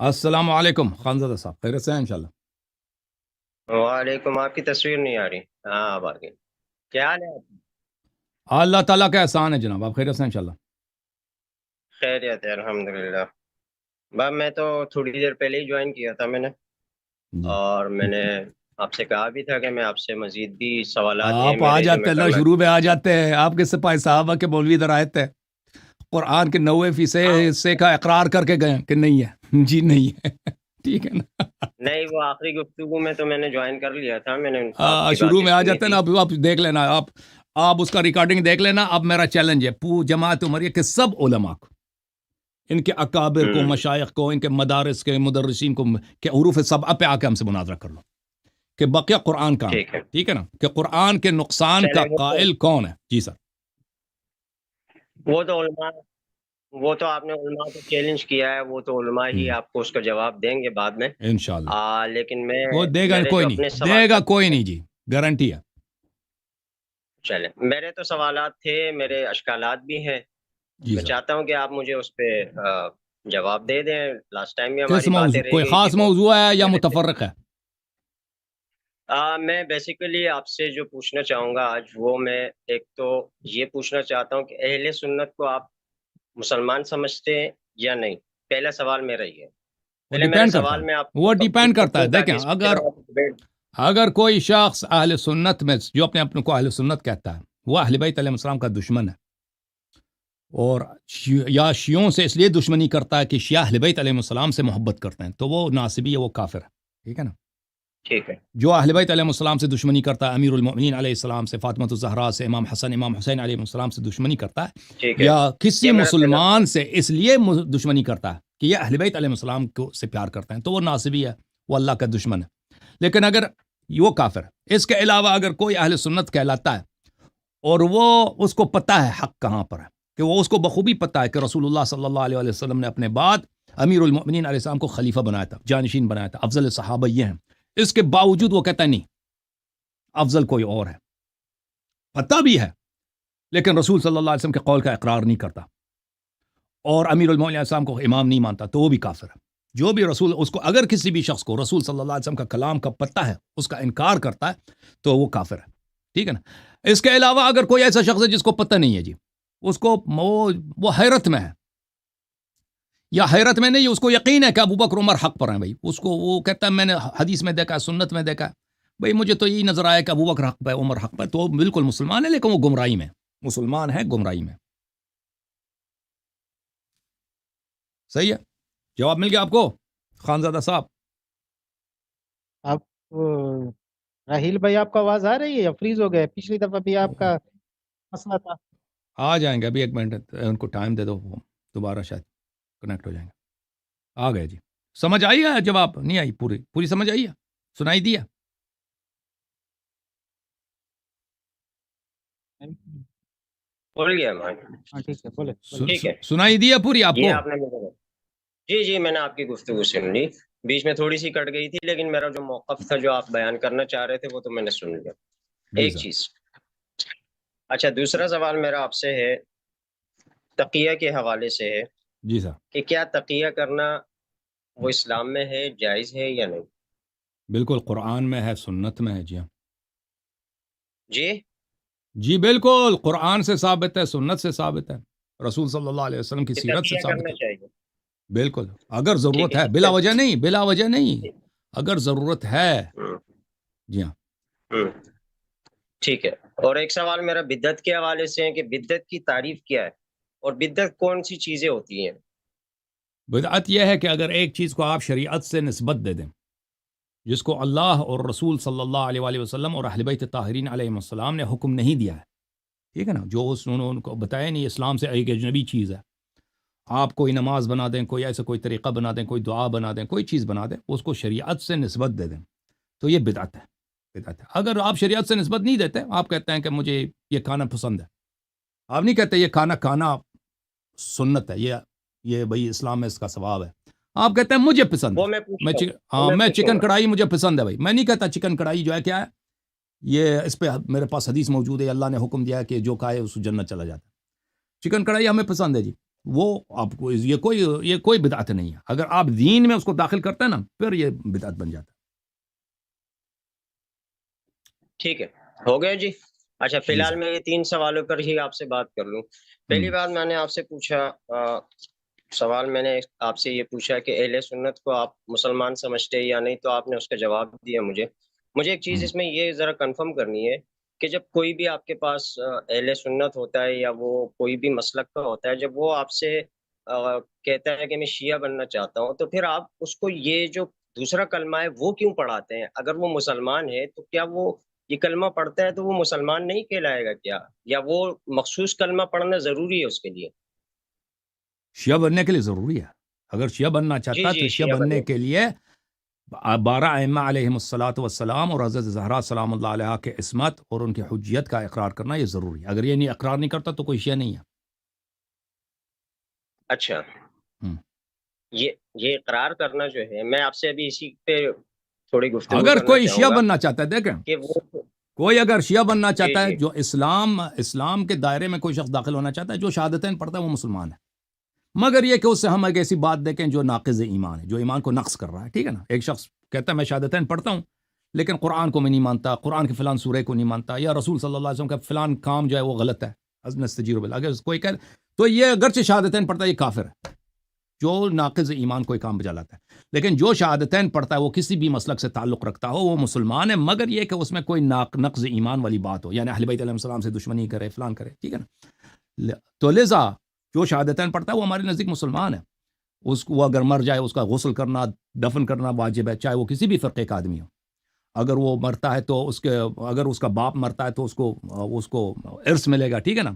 السلام علیکم خانزادہ صاحب، خیریت سے ہیں انشاءاللہ؟ وعلیکم، آپ کی تصویر نہیں آ رہی. ہاں اب آ گئی. کیا حال ہے آپ کی؟ اللہ تعالیٰ کا احسان ہے جناب، آپ خیریت سے ہیں انشاءاللہ؟ خیریت ہے الحمدللہ. بس میں تو تھوڑی دیر پہلے ہی جوائن کیا تھا میں نے، جی، اور میں نے آپ سے کہا بھی تھا کہ میں آپ سے مزید بھی سوالات ہیں آپ آ میرے جو جاتے میں ہیں نا، کرنا شروع میں آ جاتے ہیں. آپ کے سپاہی صحابہ کے مولوی ادھر آئے تھے، قرآن کے 90% ہاں حصے کا اقرار کر کے گئے کہ نہیں ہے جی، نہیں ہے. ٹھیک ہے نا؟ نہیں، وہ آخری گفتگو میں تو میں نے جوائن کر لیا تھا، میں نے آپ کی شروع باتیں میں آ سنی جاتے ہیں تھی. نا. اب آپ دیکھ لینا، آپ اس کا ریکارڈنگ دیکھ لینا. اب میرا چیلنج ہے جماعت عمریہ کے سب علماء کو، ان کے اکابر کو، ہوں مشائخ کو، ان کے مدارس کے مدرسین کو، کہ حروف سبعہ پہ آ کے ہم سے مناظرہ کر لو کہ بقیہ قرآن کہاں. ٹھیک ہے، ٹھیک ہے نا؟ کہ قرآن کے نقصان چلے کا قائل کون ہے. جی سر. وہ تو علماء وہ تو آپ نے علماء کو چیلنج کیا ہے، وہ تو علماء ہی آپ کو اس کا جواب دیں گے بعد میں. انشاءاللہ لیکن میں وہ دے گا، میرے کوئی جو اپنے نہیں دے گا، سوالات کوئی تھے، نہیں جی، گارنٹی ہے. چلے میرے تو سوالات تھے، میرے اشکالات بھی ہیں. جی میں سر. چاہتا ہوں کہ آپ مجھے اس پہ جواب دے دیں. لاسٹ ٹائم بھی کس ہماری باتیں موضوع، رہ کوئی گئی تھی خاص وہ موضوع ہے یا میں نے متفرق ہے؟ میں بیسیکلی آپ سے جو پوچھنا چاہوں گا آج، وہ میں ایک تو یہ پوچھنا چاہتا ہوں کہ اہل سنت کو آپ مسلمان سمجھتے ہیں یا نہیں. پہلا سوال میرا یہ ہے. وہ پہلے میرے ڈیپینڈ کرتا سوال ہے، میں آپ وہ کو ڈیپینڈ کمپلیٹ کر کرتا ہے. دوں دیکھیں، تاکہ اس کی طرح اگر کوئی شخص اہل سنت میں جو اپنے کو اہل سنت کہتا ہے، وہ اہل بیت علیہ السلام کا دشمن ہے، اور یا شیعوں سے اس لیے دشمنی کرتا ہے کہ شیعہ اہل بیت علیہ السلام سے محبت کرتے ہیں، تو وہ ناصبی ہے، وہ کافر ہے. ٹھیک ہے نا؟ ٹھیک ہے. جو اہل بیت علیہ السلام سے دشمنی کرتا ہے، امیر المؤمنین علیہ السلام سے، فاطمہ الزہرا سے، امام حسن امام حسین علیہ السلام سے دشمنی کرتا ہے، ٹھیک ہے، یا کسی یہ میرا پہلا مسلمان سوال. سے اس لیے دشمنی کرتا ہے کہ یہ اہل بیت علیہ السلام کو سے پیار کرتے ہیں، تو وہ ناصبی ہے، وہ اللہ کا دشمن ہے. لیکن اگر وہ کافر ہے. اس کے علاوہ اگر کوئی اہل سنت کہلاتا ہے اور وہ اس کو پتہ ہے حق کہاں پر ہے، کہ وہ اس کو بخوبی پتہ ہے کہ رسول اللہ صلی اللہ علیہ وسلم نے اپنے بعد امیر المؤمنین علیہ السلام کو خلیفہ بنایا تھا، جانشین بنایا تھا، افضل صحابہ یہ ہیں، اس کے باوجود وہ کہتا ہے نہیں، افضل کوئی اور ہے. پتہ بھی ہے، لیکن رسول صلی اللہ علیہ وسلم کے قول کا اقرار نہیں کرتا، اور امیر المؤمنین علیہ السلام کو امام نہیں مانتا، تو وہ بھی کافر ہے. جو بھی رسول، اس کو اگر کسی بھی شخص کو رسول صلی اللہ علیہ وسلم کا کلام کا پتہ ہے، اس کا انکار کرتا ہے، تو وہ کافر ہے. ٹھیک ہے نا؟ اس کے علاوہ اگر کوئی ایسا شخص ہے جس کو پتہ نہیں ہے جی، اس کو وہ حیرت میں ہے، یا حیرت میں نہیں، اس کو یقین ہے کہ ابو بکر عمر حق پر ہیں بھائی، اس کو وہ کہتا ہے میں نے حدیث میں دیکھا ہے، سنت میں دیکھا ہے، بھائی مجھے تو یہی نظر آیا کہ ابو بکر حق پہ، عمر حق پہ، تو وہ بالکل مسلمان ہے، لیکن وہ گمراہی میں، مسلمان ہے گمراہی میں. صحیح ہے؟ جواب مل گیا آپ کو خانزادہ صاحب؟ آپ راہیل بھائی، آپ کو آواز آ رہی ہے یا فریز ہو گئے؟ پچھلی دفعہ بھی آپ کا مسئلہ تھا. آ جائیں گے، ابھی 1 منٹ ان کو ٹائم دے دو، وہ دوبارہ شاید کنیکٹ ہو جائیں گے. آ گئے جی. سمجھ آئی ہے؟ جواب نہیں آئی؟ پوری سمجھ آئی ہے؟ سنائی دیا؟ بول گیا میں. ہاں ٹھیک ہے، بولے. ٹھیک ہے، سنائی دیا پوری آپ یہ کو؟ آپ نے مجھے جی میں نے آپ کی گفتگو سن لی. بیچ میں تھوڑی سی کٹ گئی تھی، لیکن میرا جو موقف تھا جو آپ بیان کرنا چاہ رہے تھے وہ تو میں نے سن لیا. جی ایک سر. چیز. اچھا، دوسرا سوال میرا آپ سے ہے، تقیہ کے حوالے سے ہے جی سر. کہ کیا تقیہ کرنا وہ اسلام میں ہے، جائز ہے یا نہیں؟ بالکل قرآن میں ہے، سنت میں ہے. جی ہاں، جی جی بالکل قرآن سے ثابت ہے، سنت سے ثابت ہے، رسول صلی اللہ علیہ وسلم کی کہ سیرت سے تقیہ ثابت کرنا ہے. چاہیے. بالکل، اگر ٹھیک ضرورت ہے، بلا ہے. وجہ نہیں، بلا وجہ نہیں، اگر ضرورت ہے. جی ہاں. ٹھیک ہے. اور ایک سوال میرا بدعت کے حوالے سے ہے کہ بدعت کی تعریف کیا ہے، اور بدعت کون سی چیزیں ہوتی ہیں؟ بدعت یہ ہے کہ اگر ایک چیز کو آپ شریعت سے نسبت دے دیں، جس کو اللہ اور رسول صلی اللہ علیہ وآلہ وسلم اور اہل بیت طاہرین علیہ السلام نے حکم نہیں دیا ہے. ٹھیک ہے نا؟ جو انہوں نے ان کو بتایا نہیں، اسلام سے ایک اجنبی چیز ہے. آپ کوئی نماز بنا دیں، کوئی ایسا کوئی طریقہ بنا دیں، کوئی دعا بنا دیں، کوئی چیز بنا دیں، اس کو شریعت سے نسبت دے دیں، تو یہ بدعت ہے. بدعت ہے. اگر آپ شریعت سے نسبت نہیں دیتے، آپ کہتے ہیں کہ مجھے یہ کھانا پسند ہے، آپ نہیں کہتے یہ کھانا سنت ہے، یہ بھائی اسلام میں اس کا ثواب ہے، آپ کہتے ہیں مجھے پسند ہے. وہ میں پوچھتا ہوں، میں پوچھوں چکن گا. کڑھائی مجھے پسند ہے بھائی. میں نہیں کہتا چکن کڑھائی جو ہے کیا ہے، یہ اس پہ میرے پاس حدیث موجود ہے، اللہ نے حکم دیا ہے کہ جو کھائے اس کو جنت چلا جاتا ہے. چکن کڑھائی ہمیں پسند ہے جی، وہ آپ کو یہ کوئی بدعت نہیں ہے. اگر آپ دین میں اس کو داخل کرتے ہیں نا پھر یہ بدعت بن جاتا ہے. ٹھیک ہے، ہو گیا جی. اچھا فی جی الحال سر. میں یہ 3 سوالوں پر ہی آپ سے بات کر لوں. پہلی بات میں نے آپ سے پوچھا، سوال میں نے آپ سے یہ پوچھا کہ اہل سنت کو آپ مسلمان سمجھتے ہیں یا نہیں، تو آپ نے اس کا جواب دیا. مجھے ایک چیز اس میں یہ ذرا کنفرم کرنی ہے کہ جب کوئی بھی آپ کے پاس اہل سنت ہوتا ہے یا وہ کوئی بھی مسلک کا ہوتا ہے، جب وہ آپ سے کہتا ہے کہ میں شیعہ بننا چاہتا ہوں، تو پھر آپ اس کو یہ جو دوسرا کلمہ ہے وہ کیوں پڑھاتے ہیں؟ اگر وہ مسلمان ہے تو کیا وہ یہ کلمہ پڑھتا ہے تو وہ مسلمان نہیں کہلائے گا کیا؟ یا وہ مخصوص کلمہ پڑھنا ضروری ہے اس کے لیے؟ شیعہ بننے کے لیے ضروری ہے. اگر شیعہ بننا چاہتا ہے جی تو شیعہ بننے کے لیے 12 ائمہ علیہم الصلاۃ والسلام اور حضرت زہرا سلام اللہ علیہا کے عصمت اور ان کی حجیت کا اقرار کرنا یہ ضروری ہے. اگر یہ نہیں اقرار نہیں کرتا تو کوئی شیعہ نہیں ہے. اچھا، ہم. یہ اقرار کرنا جو ہے، میں آپ سے ابھی اسی پہ تھوڑی گفتگو اگر کرنا کوئی چاہوں شیعہ گا بننا چاہتا ہے، دیکھیں کہ وہ کوئی اگر شیعہ بننا جی چاہتا ہے جی جو اسلام کے دائرے میں کوئی شخص داخل ہونا چاہتا ہے، جو شہادتین پڑھتا ہے وہ مسلمان ہے. مگر یہ کہ اس سے ہم ایک ایسی بات دیکھیں جو ناقض ایمان ہے، جو ایمان کو نقص کر رہا ہے. ٹھیک ہے نا. ایک شخص کہتا ہے میں شہادتین پڑھتا ہوں لیکن قرآن کو میں نہیں مانتا، قرآن کے فلان سورے کو نہیں مانتا، یا رسول صلی اللہ علیہ وسلم کا فلان کام جو ہے وہ غلط ہے. نستجیر باللہ، اگر کوئی کہے تو یہ اگرچہ شہادتین پڑھتا ہے یہ کافر ہے، جو ناقض ایمان کوئی کام بجا لاتا ہے. لیکن جو شہادتین پڑھتا ہے وہ کسی بھی مسلک سے تعلق رکھتا ہو وہ مسلمان ہے، مگر یہ کہ اس میں کوئی نقض ایمان والی بات ہو، یعنی اہل بیت علیہ السلام سے دشمنی کرے، فلان کرے. ٹھیک ہے نا. تو لذا جو شہادتین پڑھتا ہے وہ ہمارے نزدیک مسلمان ہے. اس کو اگر مر جائے اس کا غسل کرنا، دفن کرنا واجب ہے، چاہے وہ کسی بھی فرقے کا آدمی ہو. اگر وہ مرتا ہے تو اگر اس کا باپ مرتا ہے تو اس کو ارث ملے گا. ٹھیک ہے نا.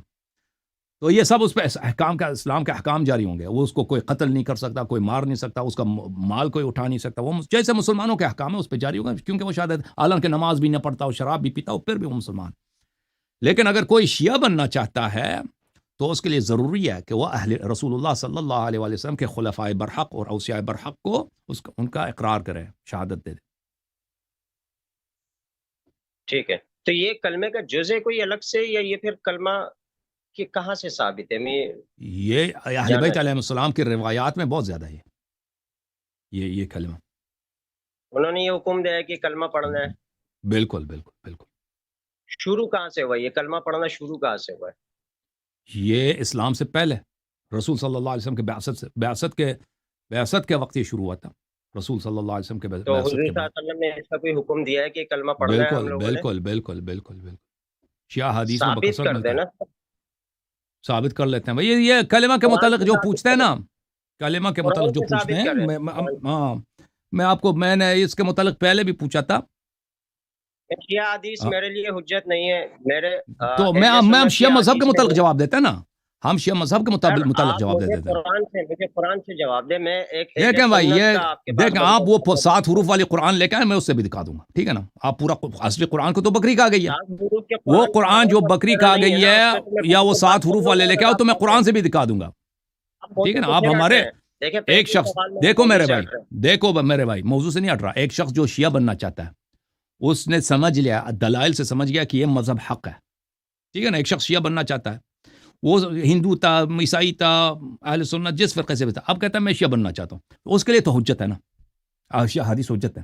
تو یہ سب اس پہ احکام کا، اسلام کے احکام جاری ہوں گے. وہ اس کو کوئی قتل نہیں کر سکتا، کوئی مار نہیں سکتا، اس کا مال کوئی اٹھا نہیں سکتا. وہ جیسے مسلمانوں کے احکام ہے اس پہ جاری ہوگا، کیونکہ وہ شہادت حالانکہ نماز بھی نہ پڑھتا ہو، شراب بھی پیتا ہو، پھر بھی وہ مسلمان. لیکن اگر کوئی شیعہ بننا چاہتا ہے تو اس کے لیے ضروری ہے کہ وہ رسول اللہ صلی اللہ علیہ وآلہ وسلم کے خلفائے برحق اور اوصیاء برحق کو ان کا اقرار کرے، شہادت دے دے. ٹھیک ہے. تو یہ کلمے کا جز ہے کوئی الگ سے، یا یہ پھر کلمہ کہ کہاں سے ثابت ہے؟ میں یہ اہل بیت علیہ السلام کی روایات میں بہت زیادہ ہے یہ کلمہ. انہوں نے یہ حکم دیا ہے کہ کلمہ پڑھنا ہے. بالکل بالکل بالکل. شروع کہاں سے ہوا یہ کلمہ پڑھنا؟ شروع کہاں سے ہوا ہے؟ یہ اسلام سے پہلے رسول صلی اللہ علیہ وسلم کے بعثت کے وقت یہ شروع ہوا تھا. رسول صلی اللہ علیہ وسلم کے تو بعثت حضور کے صلی اللہ بعد. علیہ وسلم نے ایسا کوئی حکم دیا ہے کہ کلمہ پڑھنا ہے ہم بالکل لوگوں نے؟ بالکل بالکل بالکل بالکل. شیعہ حدیث میں ثابت بکثرت کر ملتا ہے. دینا. ثابت کر لیتے ہیں بھائی. یہ کلمہ کے قرآن متعلق سے جو ثابت پوچھتے ہیں کریں. نا، کلمہ کے قرآن متعلق جو سے پوچھتے ثابت ہیں، کریں. میں نے اس کے متعلق پہلے بھی پوچھا تھا. شیعہ حدیث میرے لیے حجت نہیں ہے. میرے تو میں اہل ہم سنت شیعہ شیعہ مذہب کے حدیث میں متعلق نہیں. جواب دیتے ہیں نا. ہم شیعہ مذہب کے سر متعلق آپ جواب دے مجھے دیتے ہیں. قرآن سے جواب دیں. میں ایک اہل دیکھیں بھائی، سنت یہ کا آپ کے پاس دیکھیں آپ وہ 7 حروف والی قرآن لے کے آئے، میں اس سے بھی دکھا دوں گا. ٹھیک ہے نا. آپ پورا اصلی قرآن کو تو بکری کہا گئی ہے، وہ قرآن جو بکری کہا گئی ہے یا وہ 7 حروف والے لے کے آؤ تو میں قرآن سے بھی دکھا دوں گا. ٹھیک ہے نا. آپ ہمارے ایک شخص دیکھو میرے بھائی موضوع سے نہیں ہٹ رہا. ایک شخص جو شیعہ بننا چاہتا ہے اس نے سمجھ لیا، دلائل سے سمجھ گیا کہ یہ مذہب حق ہے. ٹھیک ہے نا. ایک شخص شیعہ بننا چاہتا ہے، وہ ہندو تھا، عیسائی تھا، اہل سنت جس فرقے سے بھی تھا، اب کہتا ہے میں شیعہ بننا چاہتا ہوں. اس کے لیے تو حجت ہے نا، شیعہ حدیث حجت ہے.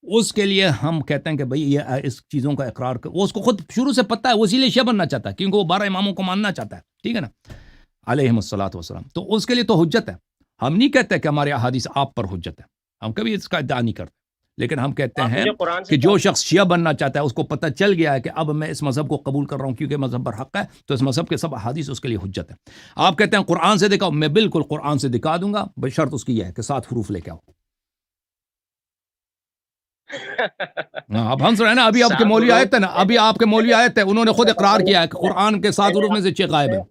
اس کے لیے ہم کہتے ہیں کہ بھئی یہ اس چیزوں کا اقرار وہ اس کو خود شروع سے پتہ ہے، وہ اسی لیے شیعہ بننا چاہتا ہے کیونکہ وہ 12 اماموں کو ماننا چاہتا ہے. ٹھیک ہے نا، علیہم الصلاۃ والسلام. تو اس کے لیے تو حجت ہے. ہم نہیں کہتے کہ ہمارے احادیث آپ پر حجت ہے، ہم کبھی اس کا ادعا نہیں کرتے. لیکن ہم کہتے ہیں کہ جو شخص شیعہ بننا چاہتا ہے اس کو پتہ چل گیا ہے کہ اب میں اس مذہب کو قبول کر رہا ہوں کیونکہ مذہب پر حق ہے، تو اس مذہب کے سب احادیث اس کے لیے حجت ہے. آپ کہتے ہیں قرآن سے دکھاؤ، میں بالکل قرآن سے دکھا دوں گا، بشرط اس کی یہ ہے کہ 7 حروف لے کے آؤ. اب ہنس رہے ہیں نا. ابھی آپ کے مولوی آئے تھے نا، ابھی آپ کے مولوی آئے تھے، انہوں نے خود اقرار کیا ہے کہ قرآن کے 7 حروف میں سے 6 غائب ہیں.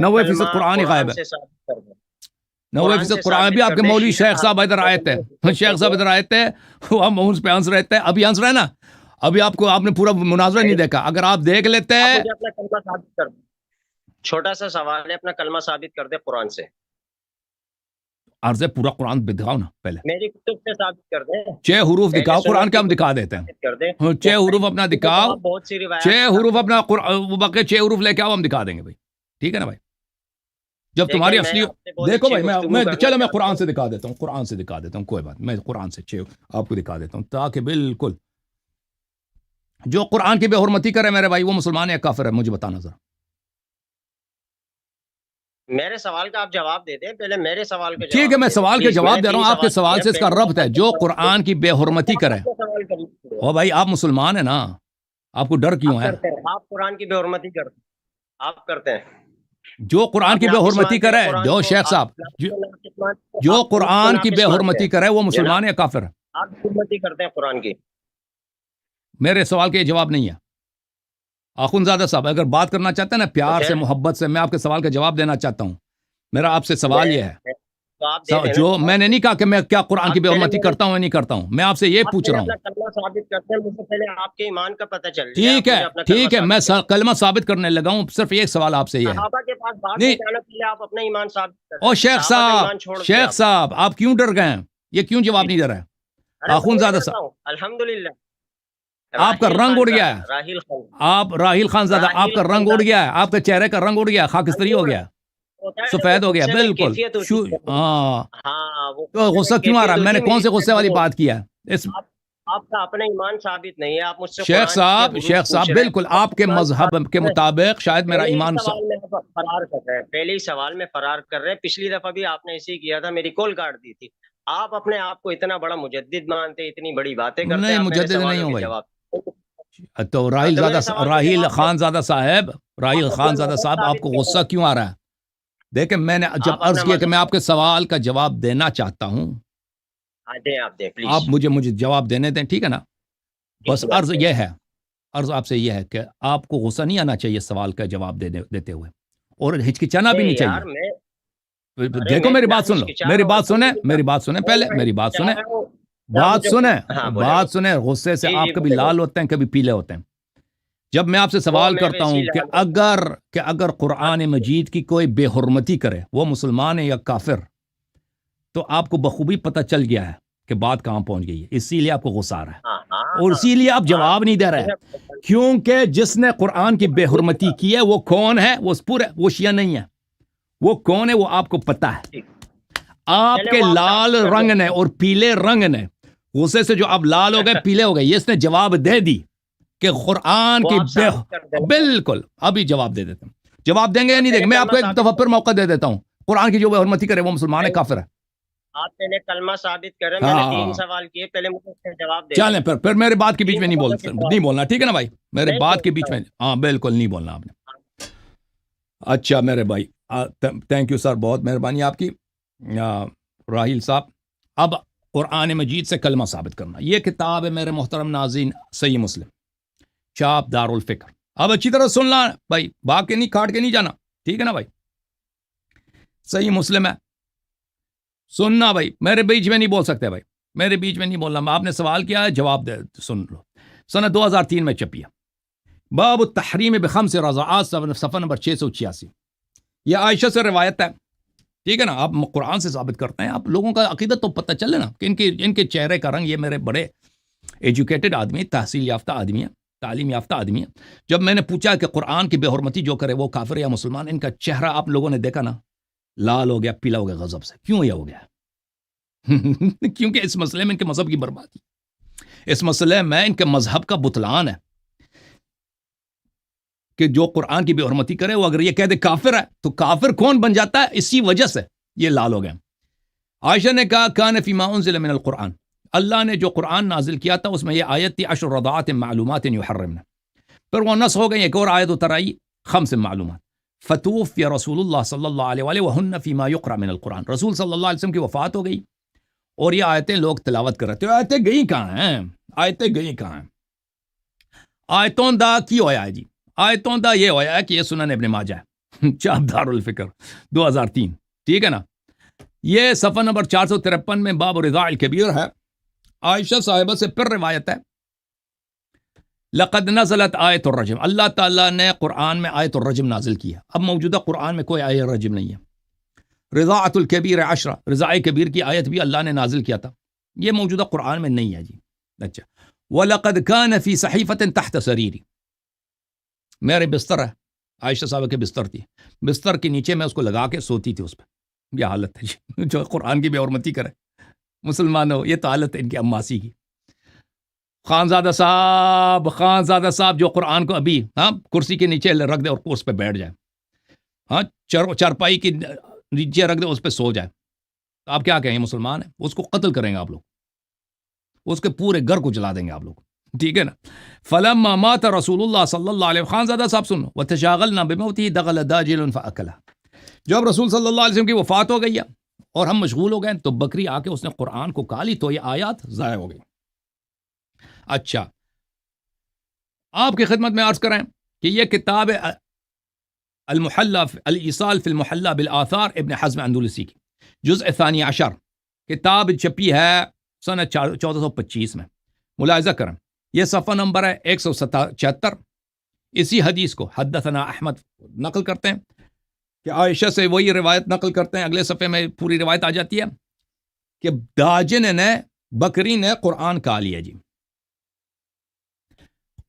90% قرآن ہی غائب ہے. 90% قرآن. بھی آپ کے مولوی شیخ صاحب ادھر آئے تھے، شیخ صاحب ادھر آئے تھے، ہم اس پہ ہنس رہے تھے. ابھی ہنس رہے ہیں نا. ابھی آپ نے پورا مناظرہ نہیں دیکھا. اگر آپ دیکھ لیتے. چھوٹا سا سوال ہے، اپنا کلمہ ثابت کر دے قرآن سے. عرض ہے پورا قرآن دکھاؤ نا پہلے. میری کتب سے ثابت کر دیں. 6 حروف دکھاؤ قرآن کے، ہم دکھا دیتے ہیں. 6 حروف اپنا دکھاؤ، بہت سی 6 حروف اپنا باقی 6 حروف لے کے آؤ، ہم دکھا دیں گے بھائی. ٹھیک ہے نا بھائی. جب تمہاری دیکھیں، میں اصلی آپ سے بہت دیکھو اچھی بھائی گفتگو میں کرنا چلو میں چاہتا قرآن ہوں۔ سے دکھا دیتا ہوں، قرآن سے دکھا دیتا ہوں، کوئی بات میں قرآن سے آپ کو دکھا دیتا ہوں تاکہ بالکل جو قرآن کی بے حرمتی کرے میرے بھائی وہ مسلمان ہے یا کافر ہے، مجھے بتانا ذرا۔ میرے سوال کا آپ جواب دے دیں، پہلے میرے سوال کا ٹھیک ہے جواب میں دے دیں سوال کے پلیز۔ میں نے جواب دے رہا 3 ہوں، آپ کے سوال سوال کیے، سے اس کا پہلے ربط ہے، آپ جو کا قرآن کی بے حرمتی کرے۔ اپنے سوال کریے۔ او بھائی آپ مسلمان ہیں نا، آپ کو ڈر کیوں آپ ہے؟ کرتے ہیں، آپ قرآن کی بے حرمتی کرتے ہیں، آپ کرتے ہیں۔ جو قرآن آپ کی بے ناقص حرمتی مانتے ہیں کرے قرآن جو کو، شیخ آپ صاحب ناقص مانتے ہیں، جو آپ جھوٹ کو قرآن کی ناقص بے مانتے حرمتی ہیں کرے وہ جناب، مسلمان ہے یا کافر ہے؟ آپ حرمتی کرتے ہیں قرآن کی۔ میرے سوال کا یہ جواب نہیں ہے آخوندزادہ صاحب، اگر بات کرنا چاہتے ہیں نا پیار مجھے سے محبت سے، میں آپ کے سوال کا جواب دینا چاہتا ہوں۔ میرا آپ سے سوال یہ ہے، تو آپ دے دیں نا جو جواب۔ میں نے نہیں کہا کہ میں کیا قرآن کی آپ بے پہلے حرمتی کرتا ہوں یا نہیں کرتا ہوں، میں آپ سے یہ آپ پوچھ پہلے رہا ہوں۔ اپنا کلمہ ثابت کرتے ہیں، مجھ سے پہلے آپ کے ایمان کا پتہ چل جائے۔ ٹھیک ہے ٹھیک ہے، میں کلمہ ثابت کرنے لگا ہوں، صرف ایک سوال آپ سے یہ ہے۔ صحابہ کے پاس بات نہیں جانا پہلے آپ اپنا ایمان ثابت کریں۔ او شیخ صحابہ کا صاحب، ایمان چھوڑ دیں شیخ آپ۔ صاحب آپ کیوں ڈر گئے ہیں؟ یہ کیوں جواب نہیں دے رہے ہیں ارے آخوندزادہ میں صاحب؟ ہوں الحمدللہ۔ آپ کا راحیل رنگ خان اڑ گیا ہے، صاحب، راحیل خان، آپ راحیل خان زادہ، آپ راحیل کا رنگ خان اڑ گیا ہے، آپ کے چہرے کا رنگ اڑ گیا، خاکستری ہو گیا، ہوتا ہے سفید ہو گیا، غصے میں بالکل۔ کیفیت ہوتی ہے۔ ہاں ہاں، وہ تو غصہ کیوں آ رہا ہے؟ میں نے کون سے غصے والی بات کیا ہے؟ آپ کا اپنا ایمان ثابت نہیں ہے، آپ مجھ سے شیخ قرآن کے صاحب حروف شیخ صاحب پوچھ رہے ہیں۔ بالکل آپ کے ایمان مذہب ثابت کے کریں۔ مطابق شاید میرا پہلے ہی ایمان سوال میں فرار کر رہے ہیں، پہلے ہی سوال میں فرار کر رہے ہیں۔ پچھلی دفعہ بھی آپ نے اسی کیا تھا، میری کال کاٹ دی تھی۔ آپ اپنے آپ کو اتنا بڑا مجدد مانتے، اتنی بڑی باتیں کرتے نہیں ہیں، آپ میرے مجدد نہیں سوالوں ہوں کے بھائی۔ جواب۔ تو راحیل تو میرے زادہ سوال کا راحیل جواب دیں۔ خان زادہ صاحب، راحیل آپ خان اپنا زادہ مذہب صاحب آپ ثابت کو کریں۔ غصہ کیوں آ رہا ہے؟ دیکھیں میں نے جب آپ عرض اپنا کیا کہ میں مذہب آپ کے سوال کا جواب دینا چاہتا ہوں، دیں، آپ دیں پلیز۔ آپ مجھے جواب دینے دیں، ٹھیک ہے نا؟ بس عرض یہ ہے، عرض آپ سے یہ ہے کہ آپ کو غصہ نہیں آنا چاہیے سوال کا جواب دیتے ہوئے، اور ہچکچانا بھی نہیں یار چاہیے۔ میں دیکھو میری بات سن لو، میری بات سنیں، میری بات سنیں، پہلے میری بات سنیں، بات سنیں، ہاں بات سنیں۔ غصے سے جی آپ جی کبھی بولے لال ہوتے ہیں کبھی پیلے ہوتے ہیں۔ جب میں آپ سے سوال میں کرتا ویسے ہی ہوں کہ لال ہوتا اگر قرآن مجید کی کوئی بے حرمتی کرے وہ مسلمان ہے یا کافر، تو آپ کو بخوبی پتہ چل گیا ہے کہ بات کہاں پہنچ گئی ہے، اسی لیے آپ کو غصہ آ رہا ہے اور اسی لیے آپ جواب نہیں دے رہے ہیں، کیونکہ جس نے قرآن کی بے حرمتی کی ہے وہ کون ہے؟ وہ شیعہ نہیں ہے، وہ کون ہے وہ آپ کو پتہ ہے۔ آپ چلے کے وہ آپ لال ثابت کر رنگ دیں۔ نے اور پیلے رنگ نے غصے سے جو اب لال ہو گئے پیلے ہو گئے، یہ اس نے جواب دے دی کہ قرآن وہ کی آپ ثابت کر دیں۔ بالکل ابھی جواب دے دیتا ہوں۔ جواب دیں گے یا نہیں دیں گے؟ میں آپ کو ایک دفعہ پھر موقع دے دیتا ہوں، قرآن کی جو بے حرمتی کرے وہ مسلمان ہے کافر ہے؟ آپ پہلے کلمہ ثابت کریں، میں نے 3 سوال کیے، پہلے مجھے اس کا جواب دے چلیں پھر میرے بات کے بیچ میں نہیں نہیں بولنا، ٹھیک ہے نا بھائی؟ میرے بات کے بیچ میں ہاں بالکل نہیں بولنا آپ نے۔ اچھا میرے بھائی، تھینک یو سر، بہت مہربانی آپ کی راحیل صاحب۔ اب قرآن مجید سے کلمہ ثابت کرنا، یہ کتاب ہے میرے محترم ناظرین، صحیح مسلم، چاپ دارالفکر۔ اب اچھی طرح سن لا بھائی، بھاگ کے نہیں، کاٹ کے نہیں جانا، ٹھیک ہے نا بھائی؟ صحیح مسلم ہے، سننا بھائی، میرے بیچ میں نہیں بول سکتے بھائی، میرے بیچ میں نہیں بولنا۔ آپ نے سوال کیا ہے، جواب دے، سن لو۔ سنہ 2003 میں چھپی ہے، باب التحریم بخمس رضعات، صفحہ نمبر 686۔ یہ عائشہ سے روایت ہے، ٹھیک ہے نا؟ آپ قرآن سے ثابت کرتے ہیں، آپ لوگوں کا عقیدت تو پتہ چلے نا کہ ان کے چہرے کا رنگ، یہ میرے بڑے ایجوکیٹڈ آدمی، تحصیل یافتہ آدمی ہے، تعلیم یافتہ آدمی ہے۔ جب میں نے پوچھا کہ قرآن کی بے حرمتی جو کرے وہ کافر یا مسلمان، ان کا چہرہ آپ لوگوں نے دیکھا نا، لال ہو گیا، پیلا ہو گیا غضب سے۔ کیوں یہ ہو گیا؟ کیونکہ اس مسئلے میں ان کے مذہب کی بربادی، اس مسئلے میں ان کے مذہب کا بطلان ہے کہ جو قرآن کی بے حرمتی کرے وہ اگر یہ کہہ دے کافر ہے، تو کافر کون بن جاتا ہے؟ اسی وجہ سے یہ لال ہو گئے۔ عائشہ نے کہا کان فیما انزل من القرآن، اللہ نے جو قرآن نازل کیا تھا اس میں یہ آیت تھی 10 رضعات معلومات یحرمن، پھر وہ نسخ ہو گئی، ایک اور آیت اتر آئی 5 معلومات، فتوفی رسول اللہ صلی اللہ علیہ وآلہ وہن فیما یقرأ من القرآن، رسول صلی اللہ علیہ وسلم کی وفات ہو گئی اور یہ آیتیں لوگ تلاوت کر رہے تھے۔ آیتیں گئی کہاں ہیں؟ آیتیں گئی کہاں ہیں؟ آیتوں دا کی ہویا ہے جی؟ آیتوں دا یہ ہویا ہے کہ یہ سنن ابن ماجہ ہے، چاپ دارالفکر 2003، ٹھیک ہے نا؟ یہ صفحہ نمبر 453 میں باب رضاع الکبیر ہے۔ عائشہ صاحبہ سے پھر روایت ہے، لقد نزلت آیت الرجم، اللہ تعالیٰ نے قرآن میں آیت الرجم نازل کی ہے۔ اب موجودہ قرآن میں کوئی آیت الرجم نہیں ہے۔ رضاعۃ الکبیر 10، رضاع کبیر کی آیت بھی اللہ نے نازل کیا تھا، یہ موجودہ قرآن میں نہیں ہے جی۔ اچھا، وَلَقَدْ كَانَ فِي صَحِيفَةٍ تَحْتَ سَرِيرِ، میرے بستر ہے، عائشہ صاحبہ کے بستر تھی، بستر کے نیچے میں اس کو لگا کے سوتی تھی اس پہ. یہ حالت ہے جی جو قرآن کی بے حرمتی کرے. مسلمانوں یہ تو حالت ہے ان کی اماسی کی. خانزادہ صاحب جو قرآن کو ابھی کرسی کے نیچے رکھ دے اور اس پہ بیٹھ جائے, چارپائی کے نیچے رکھ دے اس پہ سو جائے, تو آپ کیا کہیں مسلمان ہیں؟ اس کو قتل کریں گے آپ لوگ, اس کے پورے گھر کو جلا دیں گے آپ لوگ, ٹھیک ہے نا. فلما مات رسول اللہ صلی اللہ علیہ وسلم, خانزادہ صاحب سنو, وتشاغلنا بموته دخل داجل فاکلہ. جب رسول صلی اللہ علیہ وسلم کی وفات ہو گئی اور ہم مشغول ہو گئے تو بکری آ کے اس نے قرآن کو کھا لی, تو یہ آیات ضائع ہو گئی. اچھا, آپ کی خدمت میں عرض کریں کہ یہ کتاب المحلہ الایصال فی المحلہ بالآثار ابن حزم اندلسی کی جزء ثانی عشر کتاب چھپی ہے سنہ 1425 میں. ملاحظہ کریں, یہ صفحہ نمبر ہے 176. اسی حدیث کو حدثنا احمد نقل کرتے ہیں کہ عائشہ سے وہی روایت نقل کرتے ہیں. اگلے صفحے میں پوری روایت آ جاتی ہے کہ داجن نے, بکری نے قرآن کھا لیا جی.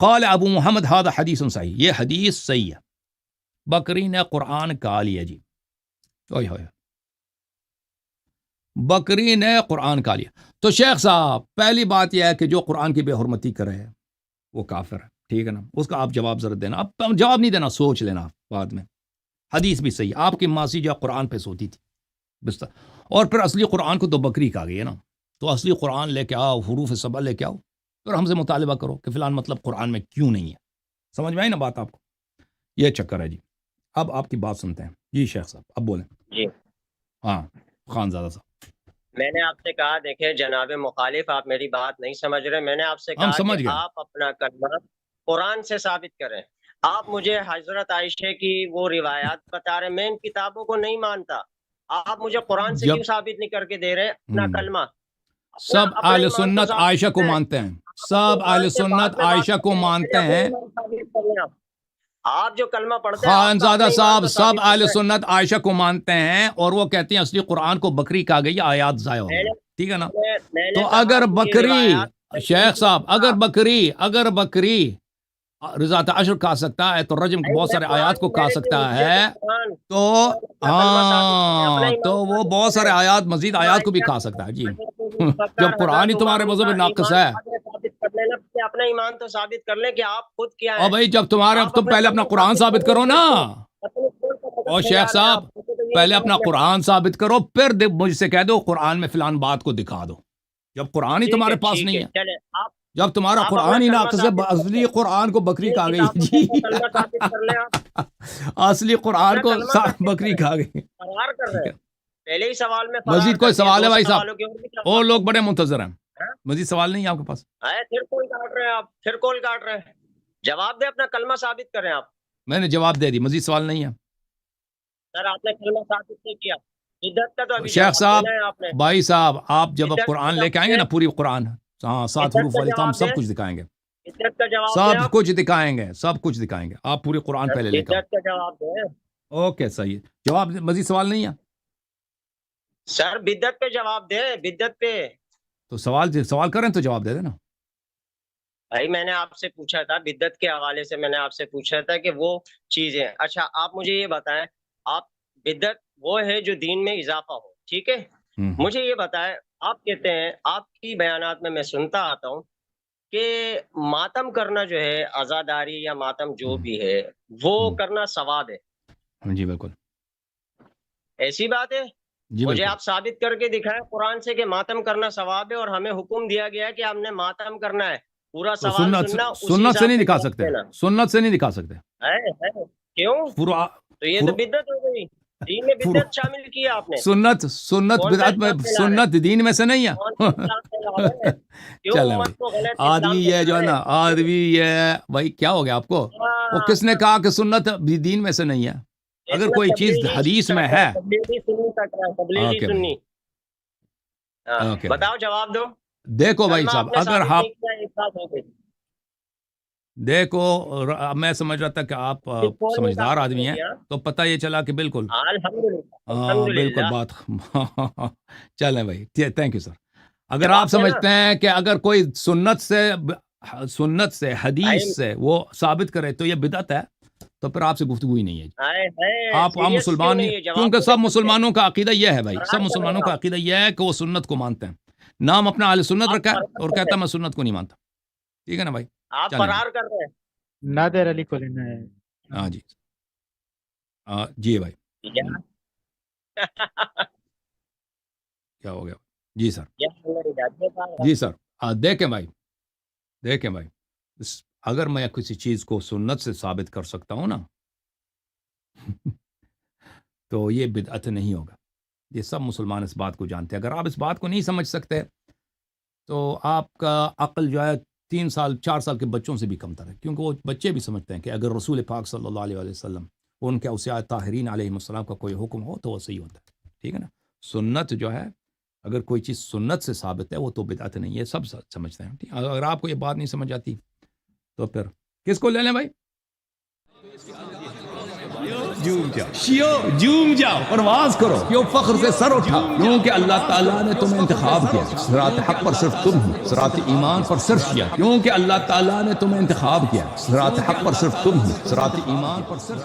قال ابو محمد هذا حدیث صحیح, یہ حدیث صحیح ہے, بکری نے قرآن کھا لیا جی. بکری نے قرآن کھا لیا. تو شیخ صاحب پہلی بات یہ ہے کہ جو قرآن کی بے حرمتی کرے وہ کافر ہے, ٹھیک ہے نا. اس کا آپ جواب ضرور دینا, آپ جواب نہیں دینا, سوچ لینا بعد میں. حدیث بھی صحیح, آپ کی ماسی جو قرآن پہ سوتی تھی بستر, اور پھر اصلی قرآن کو تو بکری کھا گئی ہے نا. تو اصلی قرآن لے کے آؤ, حروف سبع لے کے آؤ, پھر ہم سے مطالبہ کرو کہ فلان مطلب قرآن میں کیوں نہیں ہے. سمجھ میں آئی نا بات آپ کو؟ یہ چکر ہے جی. اب آپ کی بات سنتے ہیں جی شیخ صاحب, اب بولیں. جی ہاں خانزادہ صاحب, میں نے آپ سے کہا, دیکھیں جناب مخالف, آپ میری بات نہیں سمجھ رہے. میں نے آپ سے ہم کہا سمجھ کہ گئے. آپ اپنا کلمہ قرآن سے ثابت کریں. آپ مجھے حضرت عائشہ کی وہ روایات بتا رہے, میں ان کتابوں کو نہیں مانتا. آپ مجھے قرآن سے جب کیوں ثابت نہیں کر کے دے رہے اپنا کلمہ؟ سب اپنا اہل ایمان تو سنت ثابت عائشہ کو کریں. مانتے ہیں, سب اہل قرآن سے بعد سنت میں بات عائشہ کو کریں, مانتے پہلے ہیں. اپنا ایمان ثابت کر لیں. آپ جو کلمہ پڑھتے ہیں, آپ کا خانزادہ اپنا ایمان صاحب تو سب ثابت اہل کر لیں. سنت عائشہ کو مانتے ہیں, اور وہ کہتے ہیں اصلی قرآن کو بکری کھا گئی, آیات ضائع ہو گئی, ٹھیک ہے نا. میں نے تو کہا اگر کہ یہ بکری, روایات شیخ صاحب اگر بکری رضاعت عشر کھا سکتا ہے تو رجم بہت سارے آیات کو کھا سکتا ہے. تو ہاں, تو وہ بہت سارے آیات, مزید آیات کو بھی کھا سکتا ہے جی. جب قرآن ہی تمہارے مذہب ناقص ہے, اپنا ایمان تو ثابت کر لیں کہ آپ خود کیا اور ہیں. بھائی جب تم پہلے اپنا قرآن ثابت کرو نا. اور شیخ صاحب پہلے اپنا قرآن ثابت کرو, پھر مجھ سے کہہ دو قرآن میں فلان بات کو دکھا دو. جب قرآن ہی تمہارے پاس نہیں ہے, چلے آپ جب تمہارا آپ قرآن اپنا ہی کلمہ ناقص ہے, ثابت کر اصلی لیں. قرآن کو بکری ان کھا گئی کتابوں جی. سے کلمہ ثابت کر لیں آپ. اصلی قرآن اپنا کو کلمہ ثابت بکری کریں. کھا گئی. فرار کر ٹھیک رہے ہے, ہیں. پہلے ہی سوال میں فرار مزید کر کوئی دیا, سوال ہے دو بھائی صاحب؟ سوالوں کے اور بھی اور جواب لوگ بڑے منتظر ہیں, ہیں. مزید سوال نہیں ہے آپ کے پاس؟ پھر کال کاٹ رہے ہیں آپ, پھر کال کاٹ رہے ہیں. جواب دے, اپنا کلمہ ثابت کریں آپ. میں نے جواب دے دی, مزید سوال نہیں ہے. سر آپ نے کلمہ ثابت نہیں کیا. عدت کا تو ابھی شیخ جواب صاحب, دینا ہے آپ نے. بھائی صاحب, آپ جب اب عدت کا قرآن لے کے جواب آئیں گے دیں. نا, پوری قرآن, ہاں 7 عدت حروف کا والی تو ہم جواب سب دیں. کچھ دکھائیں گے, عدت کا جواب دیں سب آپ. کچھ دکھائیں گے, سب کچھ دکھائیں گے. آپ پوری قرآن پہلے لے کے آؤ. عدت کا جواب دیں. اوکے صحیح, جواب مزید سوال نہیں ہے. سر بدت پہ جواب دیں, بدت پہ. تو سوال کریں تو جواب دے دینا. بھائی میں نے آپ سے پوچھا تھا, بدت کے حوالے سے میں نے آپ سے پوچھا تھا کہ وہ چیزیں. اچھا آپ مجھے یہ بتائیں, آپ بدت وہ ہے جو دین میں اضافہ ہو, ٹھیک ہے. مجھے یہ بتائیں, آپ کہتے ہیں, آپ کی بیانات میں سنتا آتا ہوں کہ ماتم کرنا جو ہے, عزاداری یا ماتم جو بھی ہے, وہ کرنا ثواب ہے. جی بالکل, ایسی بات ہے؟ جی مجھے بالکل. آپ ثابت کر کے دکھائیں قرآن سے کہ ماتم کرنا ثواب ہے, اور ہمیں حکم دیا گیا ہے کہ ہم نے ماتم کرنا ہے. پورا تو سوال سننا, اسی سنت سے حساب نہیں سے دکھا جواب سکتے, دینا. سنت سے نہیں دکھا سکتے. ہے کیوں؟ پورا تو یہ تو بدعت ہو گئی. دین میں بدعت شامل کیا آپ نے. سنت کون سا بدعت میں, اسلام پھیلا رہے ہیں؟ سنت دین میں سے نہیں کون سا اسلام پھیلا رہے ہیں؟ ہے. کیوں چلیں امت کو غلط بھائی, اسلام آدمی یہ جو ہے پھیلا نا, آدمی یہ بھائی کیا ہو گیا آپ کو, وہ کس نے کہا کہ سنت بھی دین میں سے نہیں ہے؟ اگر کوئی چیز حدیث میں ہے, تبلیغی اوکے سنی. اوکے بھائی, بتاؤ, جواب دو. دیکھو بھائی کلمہ صاحب, آپ نے اگر ثابت آپ نہیں کیا, ایک ساتھ ہو گئی. دیکھو, میں سمجھ رہا تھا کہ آپ سمجھدار آدمی ہیں, تو پتہ یہ چلا کہ بالکل, ہاں بالکل بات. چلیں بھائی, تھینک یو سر. اگر آپ سمجھتے ہیں کہ اگر کوئی سنت سے حدیث سے وہ ثابت کرے تو یہ بدعت ہے, تو پھر آپ سے گفتگو ہی نہیں ہے. آئے ہے آپ عام سیریس کیوں مسلمان نہیں نہیں، ہے جواب کیونکہ تو سب دے سکتے مسلمانوں کا عقیدہ یہ ہے بھائی، فرار سب کر رہے مسلمانوں ہیں کا عقیدہ یہ ہے کہ وہ سنت کو مانتے ہیں. نام اپنا اہل سنت آپ رکھا ہے فرار اور کر کہتا رہے ہے میں سنت کو نہیں مانتا. ٹھیک ہے نا بھائی؟ ہیں آپ چلیں جی. فرار کر رہے نادر علی کو لینا ہے. ہاں جی. جی بھائی. ہیں کیا ہو گیا؟ جی سر. یا جی سر. دیکھیں بھائی، دیکھیں بھائی، اگر میں کسی چیز کو سنت سے ثابت کر سکتا ہوں نا تو یہ بدعت نہیں ہوگا. یہ سب مسلمان اس بات کو جانتے ہیں. اگر آپ اس بات کو نہیں سمجھ سکتے تو آپ کا عقل جو ہے 3 سال 4 سال کے بچوں سے بھی کم تر ہے، کیونکہ وہ بچے بھی سمجھتے ہیں کہ اگر رسول پاک صلی اللہ علیہ وسلم ان کے اوصیاء طاہرین علیہ السلام کا کوئی حکم ہو تو وہ صحیح ہوتا ہے. ٹھیک ہے نا؟ سنت جو ہے اگر کوئی چیز سنت سے ثابت ہے وہ تو بدعت نہیں ہے، سب سمجھتے ہیں. ٹھیک ہے؟ اگر آپ کو یہ بات نہیں سمجھ آتی تو پھر کس کو لے لیں بھائی؟ جوم جاؤ، پرواز کرو، کیوں فخر سے سر اٹھا، کیونکہ اللہ تعالیٰ نے تمہیں انتخاب کیا. صراط حق پر صرف تم ہو، صراط ایمان پر صرف کیا، کیونکہ اللہ تعالیٰ نے تمہیں انتخاب کیا. صراط حق پر صرف تم ہو، صراط ایمان پر صرف